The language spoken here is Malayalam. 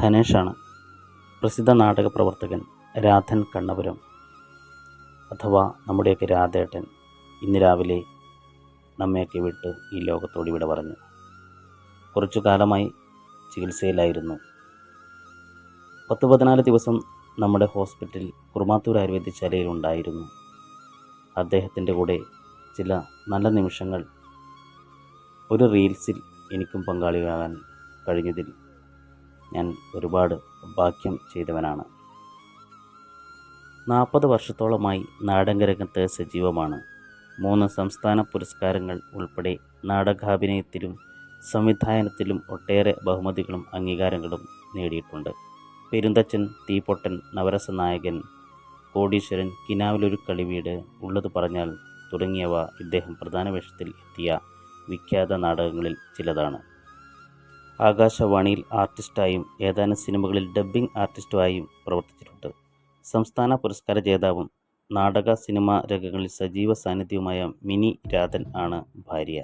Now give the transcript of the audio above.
ധനേഷാണ്. പ്രസിദ്ധ നാടക പ്രവർത്തകൻ രാധൻ കണ്ണപുരം അഥവാ നമ്മുടെയൊക്കെ രാധേട്ടൻ ഇന്ന് രാവിലെ നമ്മയൊക്കെ വിട്ട് ഈ ലോകത്തോട് വിട പറഞ്ഞു. കുറച്ചു കാലമായി ചികിത്സയിലായിരുന്നു. 14 ദിവസം നമ്മുടെ ഹോസ്പിറ്റൽ കുറുമാത്തൂർ ആയുർവേദശാലയിൽ ഉണ്ടായിരുന്നു. അദ്ദേഹത്തിൻ്റെ കൂടെ ചില നല്ല നിമിഷങ്ങൾ ഒരു റീൽസിൽ എനിക്കും പങ്കാളിയാകാൻ കഴിഞ്ഞതിൽ ഞാൻ ഒരുപാട് ഭാഗ്യം ചെയ്തവനാണ്. 40 വർഷത്തോളമായി നാടകരംഗത്ത് സജീവമാണ്. 3 സംസ്ഥാന പുരസ്കാരങ്ങൾ ഉൾപ്പെടെ നാടകാഭിനയത്തിലും സംവിധാനത്തിലും ഒട്ടേറെ ബഹുമതികളും അംഗീകാരങ്ങളും നേടിയിട്ടുണ്ട്. പെരുന്തച്ചൻ, തീപ്പൊട്ടൻ, നവരസനായകൻ, കോടീശ്വരൻ, കിനാവിലൊരു കളിവീട്, ഉള്ളത് പറഞ്ഞാൽ തുടങ്ങിയവ ഇദ്ദേഹം പ്രധാന വേഷത്തിൽ എത്തിയ വിഖ്യാത നാടകങ്ങളിൽ ചിലതാണ്. ആകാശവാണിയിൽ ആർട്ടിസ്റ്റായും ഏതാനും സിനിമകളിൽ ഡബ്ബിംഗ് ആർട്ടിസ്റ്റുമായും പ്രവർത്തിച്ചിട്ടുണ്ട്. സംസ്ഥാന പുരസ്കാര ജേതാവും നാടക സിനിമാ രംഗങ്ങളിൽ സജീവ സാന്നിധ്യവുമായ മിനി രാധൻ ആണ് ഭാര്യ.